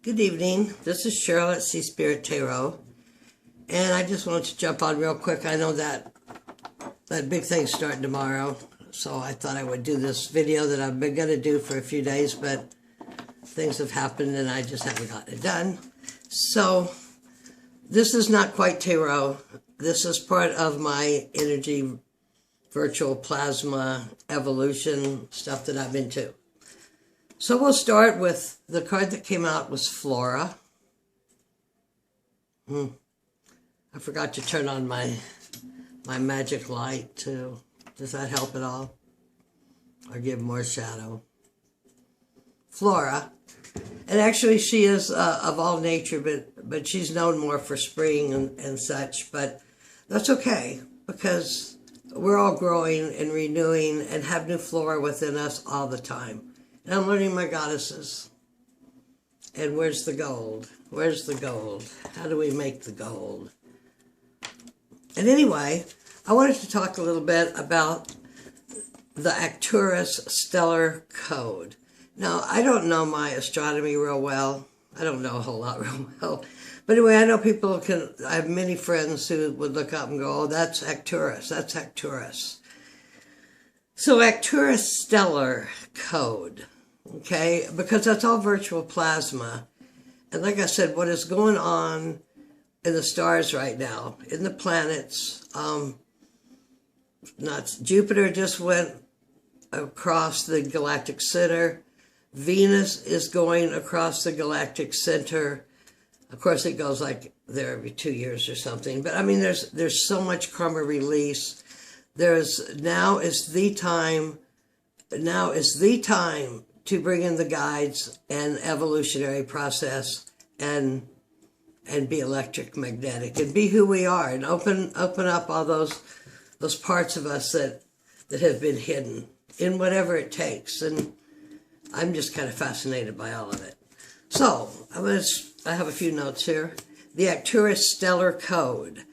Good evening. This is Cheryl at Sea Spirit Tarot, and I just wanted to jump on real quick. I know that big thing's starting tomorrow, so I thought I would do this video that I've been going to do for a few days, but things have happened and I just haven't gotten it done. So this is not quite tarot. This is part of my energy virtual plasma evolution stuff that I'm into. So we'll start with the card that came out was Flora. I forgot to turn on my magic light too. Does that help at all? Or give more shadow? Flora. And actually she is of all nature, but she's known more for spring and such. But that's okay, because we're all growing and renewing and have new flora within us all the time. And I'm learning my goddesses. And where's the gold? Where's the gold? How do we make the gold? And anyway, I wanted to talk a little bit about the Arcturus Stellar Code. Now, I don't know my astronomy real well. I don't know a whole lot real well. But anyway, I know people can, I have many friends who would look up and go, oh, that's Arcturus, that's Arcturus. So Arcturus Stellar Code. Okay, because that's all virtual plasma. And like I said, what is going on in the stars right now, in the planets, Jupiter just went across the galactic center. Venus is going across the galactic center. Of course, it goes like there every 2 years or something. But I mean, there's so much karma release. Now is the time to bring in the guides and evolutionary process and be electric magnetic and be who we are and open up all those parts of us that have been hidden in whatever it takes. And I'm just kind of fascinated by all of it. So I have a few notes here. The Arcturus Stellar Code.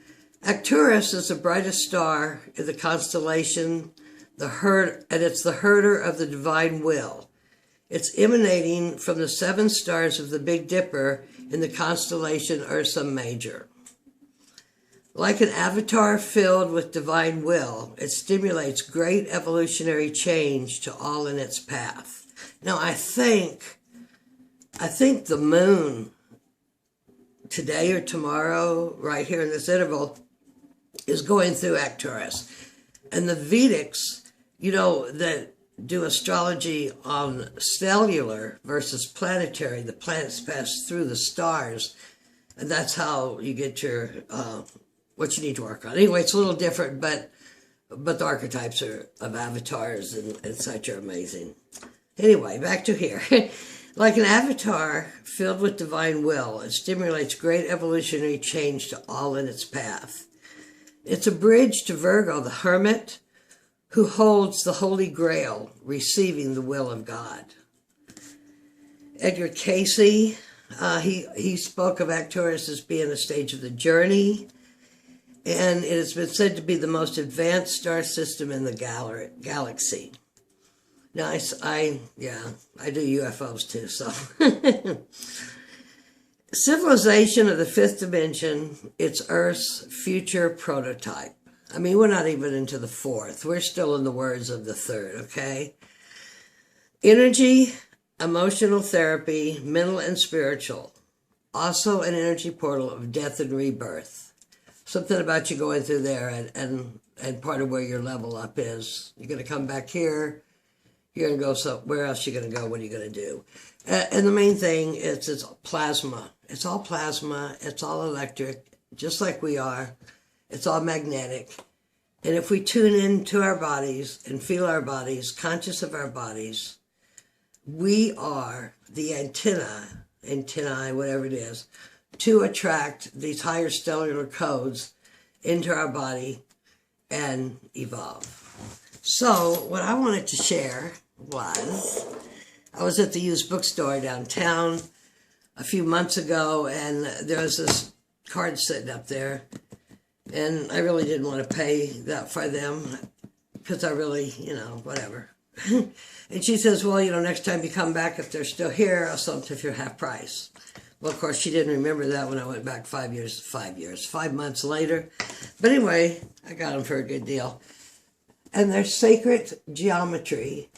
Arcturus is the brightest star in the constellation, and it's the herder of the divine will. It's emanating from the 7 stars of the Big Dipper in the constellation Ursa Major. Like an avatar filled with divine will, it stimulates great evolutionary change to all in its path. Now, I think the moon today or tomorrow, right here in this interval, is going through Arcturus. And the Vedics, that do astrology on cellular versus planetary. The planets pass through the stars, and that's how you get your what you need to work on. Anyway, it's a little different, but the archetypes of avatars and such are amazing. Anyway, back to here. Like an avatar filled with divine will, it stimulates great evolutionary change to all in its path. It's a bridge to Virgo, the hermit, who holds the Holy Grail, receiving the will of God. Edgar Casey, he spoke of Arcturus as being a stage of the journey, and it has been said to be the most advanced star system in the galaxy. Now, I do UFOs too, so. Civilization of the 5th dimension, it's Earth's future prototype. I mean, we're not even into the 4th. We're still in the words of the 3rd, okay? Energy, emotional therapy, mental and spiritual. Also an energy portal of death and rebirth. Something about you going through there and part of where your level up is. You're going to come back here. You're going to go where else you're going to go? What are you going to do? And the main thing is it's plasma. It's all plasma. It's all electric, just like we are. It's all magnetic. And if we tune into our bodies and feel our bodies, conscious of our bodies, we are the antennae, whatever it is, to attract these higher stellar codes into our body and evolve. So what I wanted to share was, I was at the used bookstore downtown a few months ago, and there was this card sitting up there. And I really didn't want to pay that for them because I really, whatever. And she says, well, next time you come back, if they're still here, I'll sell them to you for half price. Well, of course, she didn't remember that when I went back 5 months later. But anyway, I got them for a good deal. And they're sacred geometry,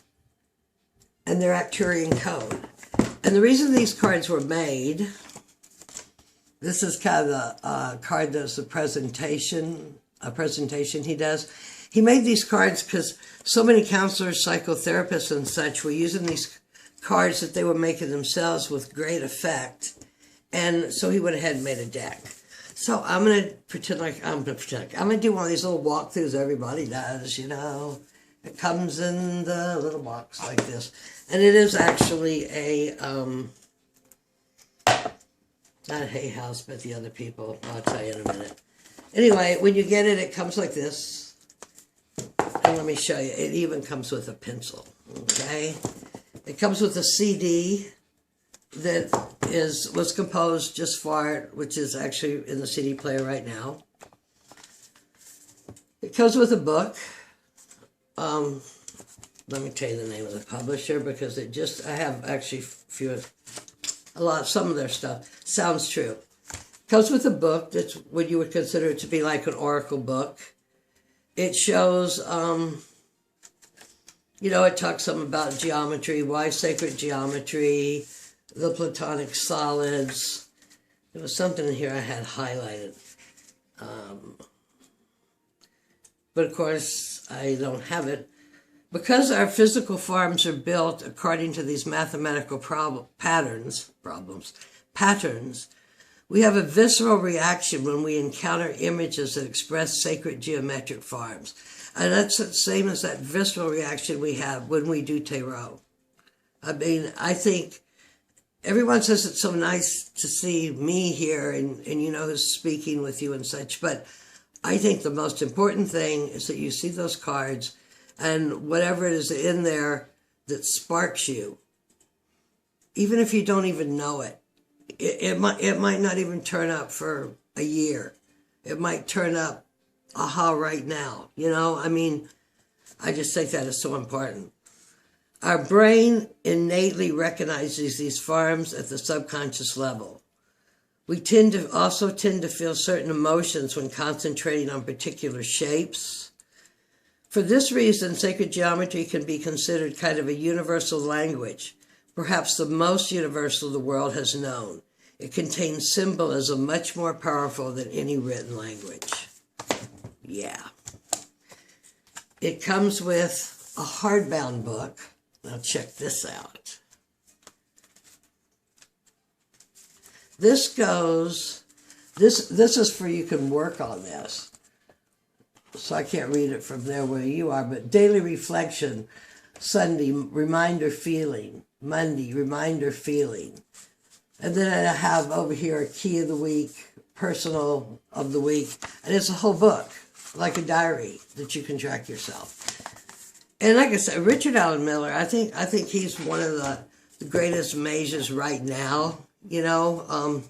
and they're Arcturian code. And the reason these cards were made, this is kind of the card that's a presentation he does. He made these cards because so many counselors, psychotherapists, and such were using these cards that they were making themselves with great effect. And so he went ahead and made a deck. So I'm going to pretend like I'm going to do one of these little walkthroughs everybody does, It comes in the little box like this. And it is actually a, not Hay House, but the other people. I'll tell you in a minute. Anyway, when you get it, it comes like this. And let me show you. It even comes with a pencil, okay? It comes with a CD that was composed just for it, which is actually in the CD player right now. It comes with a book. Let me tell you the name of the publisher because I have actually some of their stuff sounds true. It comes with a book that's what you would consider to be like an oracle book. It shows, it talks some about geometry, why sacred geometry, the platonic solids. There was something in here I had highlighted. But of course, I don't have it. Because our physical forms are built according to these mathematical patterns, we have a visceral reaction when we encounter images that express sacred geometric forms. And that's the same as that visceral reaction we have when we do tarot. I mean, I think everyone says it's so nice to see me here and who's speaking with you and such, but I think the most important thing is that you see those cards and whatever it is in there that sparks you, even if you don't even know it, it might not even turn up for a year. It might turn up, aha, right now. I just think that is so important. Our brain innately recognizes these forms at the subconscious level. We also tend to feel certain emotions when concentrating on particular shapes. For this reason, sacred geometry can be considered kind of a universal language, perhaps the most universal the world has known. It contains symbolism much more powerful than any written language. Yeah. It comes with a hardbound book. Now check this out. This is for you can work on this. So I can't read it from there where you are, but daily reflection, Sunday, reminder feeling, Monday, reminder feeling. And then I have over here a key of the week, personal of the week, and it's a whole book, like a diary that you can track yourself. And like I said, Richard Allen Miller, I think he's one of the greatest mages right now. The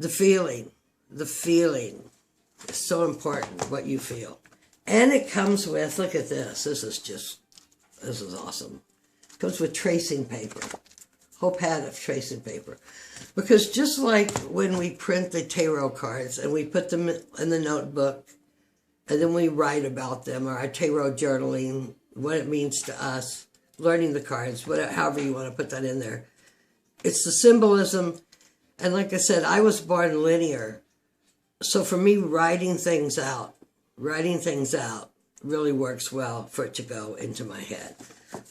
feeling is so important, what you feel. And it comes with, look at this. This is awesome. It comes with tracing paper. Whole pad of tracing paper. Because just like when we print the tarot cards and we put them in the notebook and then we write about them, or our tarot journaling, what it means to us, learning the cards, however you want to put that in there. It's the symbolism. And like I said, I was born linear. So for me, writing things out really works well for it to go into my head.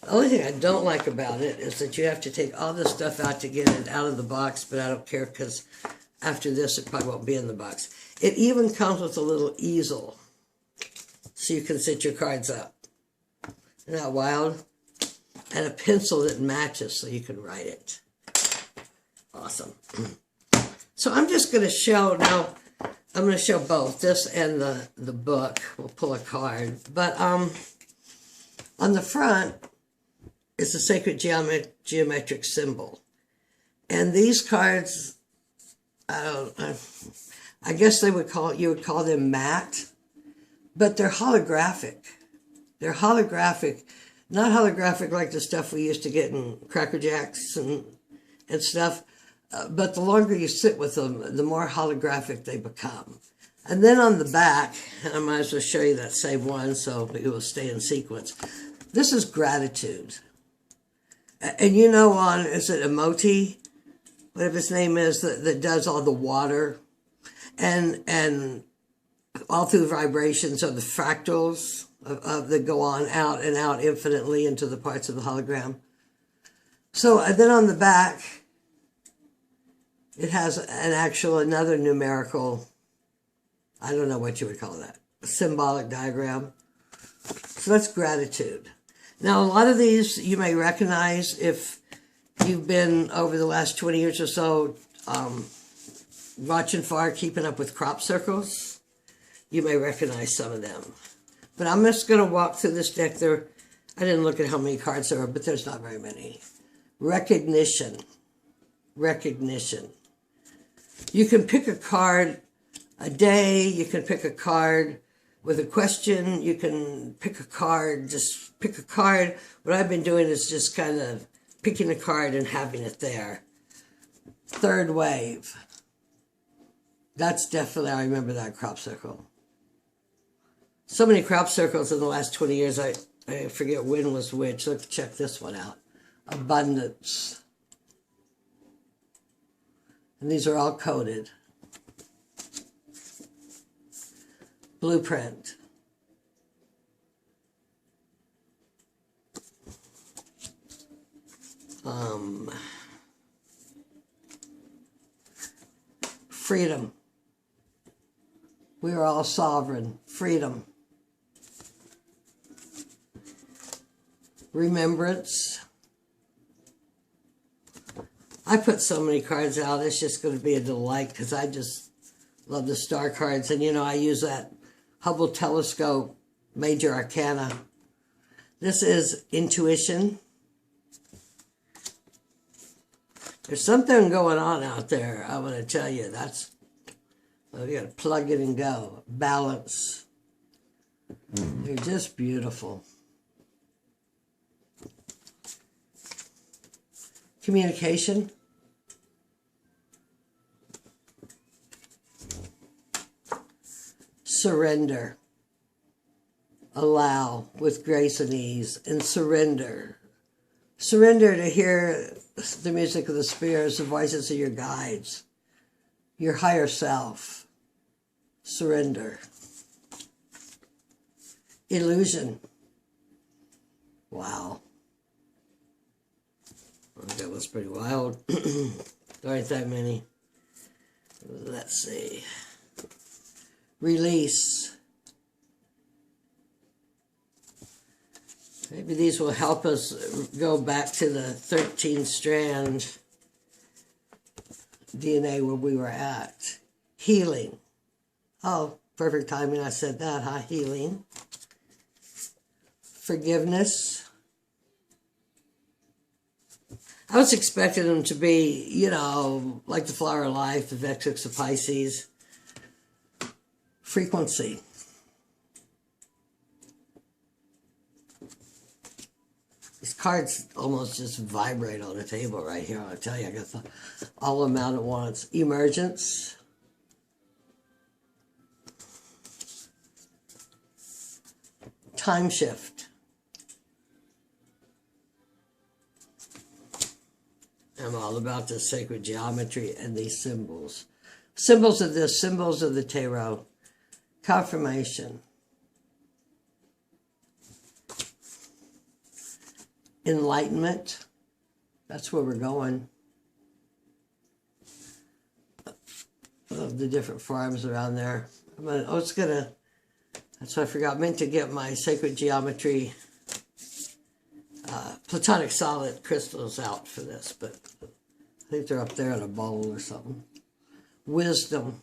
The only thing I don't like about it is that you have to take all this stuff out to get it out of the box, but I don't care because after this, it probably won't be in the box. It even comes with a little easel so you can sit your cards up. Isn't that wild? And a pencil that matches so you can write it. Awesome. So I'm just going to show now. I'm going to show both this and the book. We'll pull a card. But on the front is a sacred geometric symbol. And these cards, I guess you would call them matte, but they're holographic. They're holographic, not holographic like the stuff we used to get in Cracker Jacks and stuff, but the longer you sit with them, the more holographic they become. And then on the back, and I might as well show you that same one so it will stay in sequence. This is gratitude. And you know on, is it Emoti? Whatever his name is, that does all the water. And all through vibrations are the fractals that go on out and out infinitely into the parts of the hologram. So then on the back, it has another numerical, I don't know what you would call that, a symbolic diagram. So that's gratitude. Now, a lot of these you may recognize if you've been, over the last 20 years or so, watching far, keeping up with crop circles. You may recognize some of them. But I'm just going to walk through this deck. I didn't look at how many cards there are, but there's not very many. Recognition. Recognition. You can pick a card a day. You can pick a card with a question. You can pick a card, just pick a card. What I've been doing is just kind of picking a card and having it there. Third wave. That's definitely, I remember that crop circle. So many crop circles in the last 20 years, I forget when was which. Let's check this one out. Abundance. And these are all coded. Blueprint. Freedom. We are all sovereign. Freedom. Remembrance. I put so many cards out, it's just going to be a delight because I just love the star cards. And, you know, I use that Hubble telescope, Major Arcana. This is intuition. There's something going on out there, I want to tell you. Well, you got to plug it and go. Balance. They're just beautiful. Communication. Surrender. Allow with grace and ease. And surrender. Surrender to hear the music of the spirits, the voices of your guides, your higher self. Surrender. Illusion. Wow. That was pretty wild. There aren't that many. Let's see. Release. Maybe these will help us go back to the 13th strand DNA where we were at. Healing. Oh, perfect timing I said that, huh? Healing. Forgiveness. I was expecting them to be, you know, like the flower of life, the Vexix of Pisces. Frequency. These cards almost just vibrate on the table right here. I'll tell you, I got all of them out at once. Emergence. Time shift. I'm all about the sacred geometry and these symbols. Symbols of this, symbols of the tarot. Confirmation. Enlightenment. That's where we're going. Of the different forms around there. That's what I forgot. I meant to get my sacred geometry platonic solid crystals out for this, but I think they're up there in a bowl or something. Wisdom.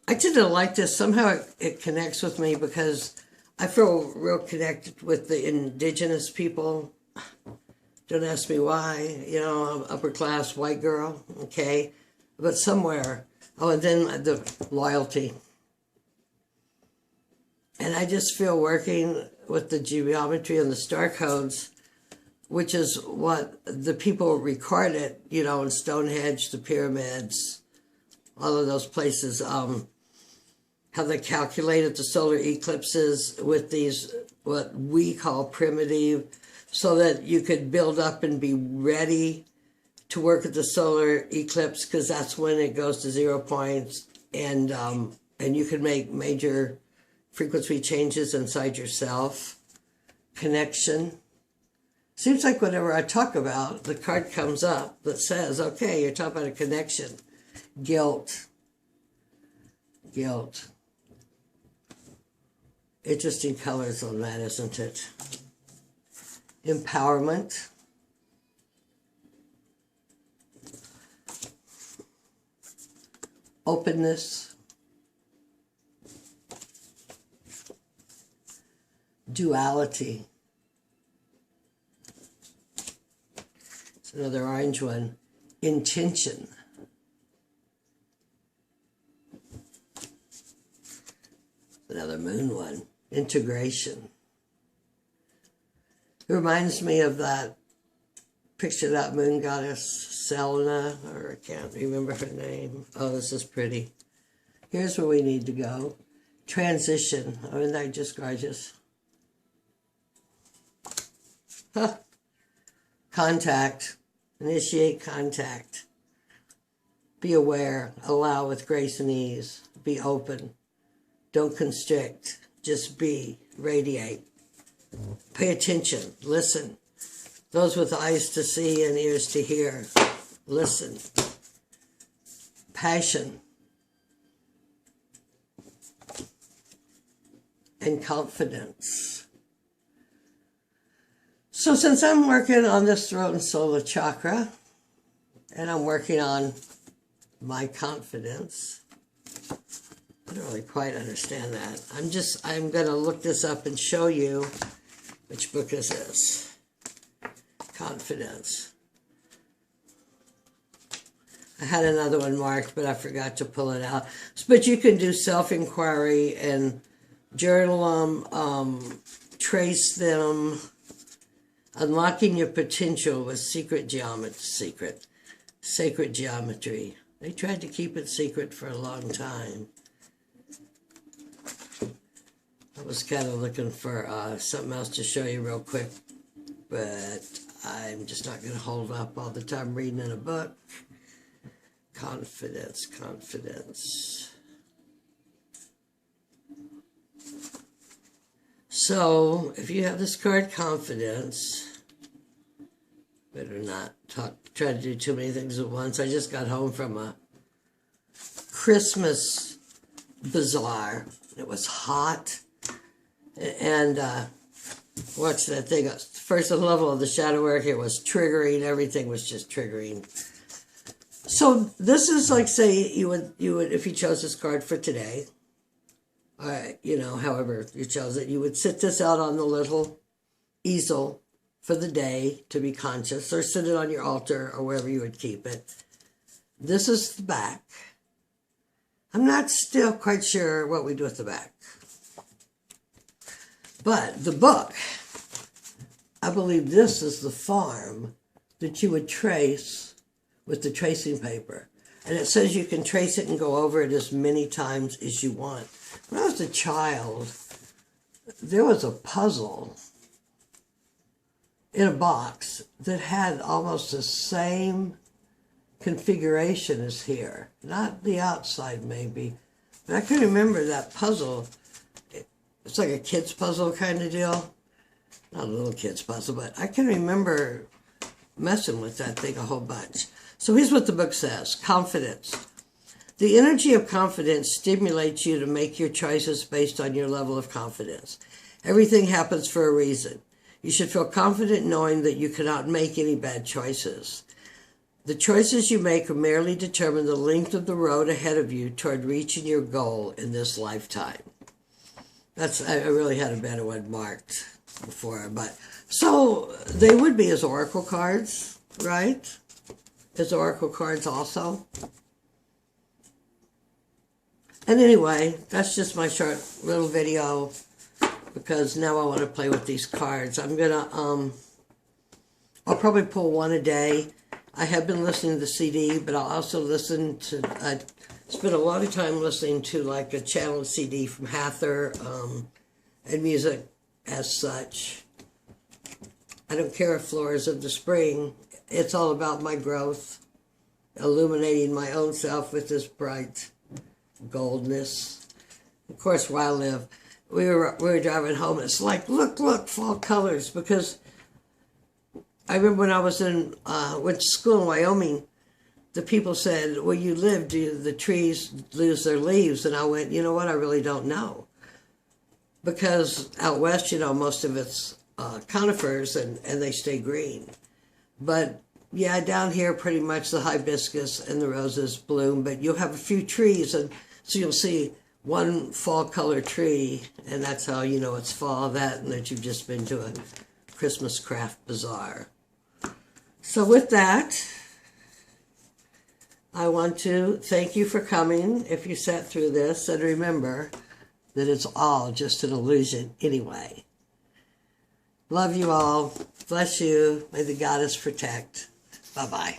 I tend to like this. Somehow it connects with me because I feel real connected with the indigenous people. Don't ask me why. You know, I'm upper class white girl, okay? But somewhere. Oh, and then the loyalty. And I just feel working with the geometry and the star codes, which is what the people recorded, you know, in Stonehenge, the pyramids, all of those places, how they calculated the solar eclipses with these, what we call primitive, so that you could build up and be ready to work at the solar eclipse, because that's when it goes to 0 points, and you can make major frequency changes inside yourself. Connection. Seems like whatever I talk about, the card comes up that says, okay, you're talking about a connection. Guilt. Guilt. Interesting colors on that, isn't it? Empowerment. Openness. Duality. It's another orange one. Intention. Another moon one. Integration. It reminds me of that picture of that moon goddess, Selena, or I can't remember her name. Oh, this is pretty. Here's where we need to go. Transition. Oh, isn't that just gorgeous? Huh. Contact. Initiate contact. Be aware. Allow with grace and ease. Be open. Don't constrict. Just be. Radiate. Pay attention. Listen. Those with eyes to see and ears to hear. Listen. Passion. And confidence. So since I'm working on this throat and solar chakra, and I'm working on my confidence, I don't really quite understand that. I'm going to look this up and show you which book is this. Confidence. I had another one marked, but I forgot to pull it out. But you can do self-inquiry and journal them, trace them, unlocking your potential with sacred geometry. They tried to keep it secret for a long time. I was kind of looking for something else to show you real quick, but I'm just not going to hold up all the time reading in a book. Confidence, confidence. So, if you have this card, confidence, better not try to do too many things at once. I just got home from a Christmas bazaar. It was hot. And watch that thing. First level of the shadow work, it was triggering. Everything was just triggering. So this is like, say, you would if you chose this card for today, you know, however you chose it, you would sit this out on the little easel for the day to be conscious, or sit it on your altar or wherever you would keep it. This is the back. I'm not still quite sure what we do with the back. But the book, I believe this is the farm that you would trace with the tracing paper. And it says you can trace it and go over it as many times as you want. When I was a child, there was a puzzle in a box that had almost the same configuration as here. Not the outside, maybe. But I can remember that puzzle. It's like a kid's puzzle kind of deal. Not a little kid's puzzle, but I can remember messing with that thing a whole bunch. So here's what the book says. Confidence. The energy of confidence stimulates you to make your choices based on your level of confidence. Everything happens for a reason. You should feel confident knowing that you cannot make any bad choices. The choices you make will merely determine the length of the road ahead of you toward reaching your goal in this lifetime. I really had a better one marked before, but so they would be as oracle cards, right? As oracle cards also. And anyway, that's just my short little video because now I want to play with these cards. I'm gonna I'll probably pull one a day. I have been listening to the CD, but I'll also listen to, I spent a lot of time listening to like a channel CD from Hather, and music as such. I don't care if Flores of the Spring. It's all about my growth, illuminating my own self with this bright goldness. Of course, where I live, we were driving home, and it's like, look, fall colors, because I remember when I was went to school in Wyoming, the people said, where you live, do the trees lose their leaves? And I went, you know what, I really don't know. Because out west, most of it's conifers, and they stay green. But yeah, down here, pretty much the hibiscus and the roses bloom, but you'll have a few trees, and so you'll see one fall color tree, and that's how you know it's fall, and that you've just been to a Christmas craft bazaar. So with that, I want to thank you for coming if you sat through this, and remember that it's all just an illusion anyway. Love you all. Bless you. May the goddess protect. Bye-bye.